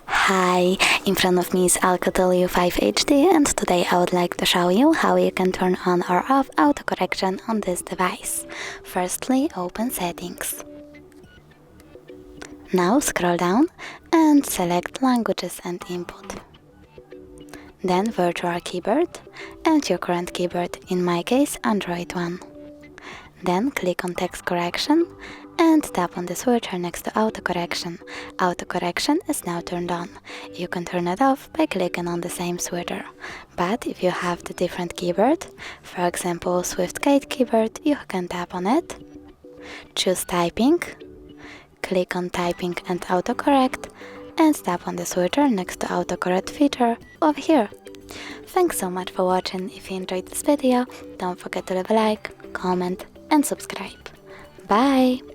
Hi, in front of me is ALCATEL U5 HD, and today I would like to show you how you can turn on or off autocorrection on this device. Firstly, open Settings. Now scroll down and select Languages and Input. Then Virtual Keyboard and your current keyboard, in my case Android one. Then click on Text Correction and tap on the switcher next to Autocorrection. Autocorrection is now turned on. You can turn it off by clicking on the same switcher. But if you have the different keyboard, for example SwiftKey keyboard, you can tap on it, choose Typing, click on Typing and Autocorrect, and tap on the switcher next to Autocorrect feature over here. Thanks so much for watching. If you enjoyed this video, don't forget to leave a like, comment and subscribe. Bye!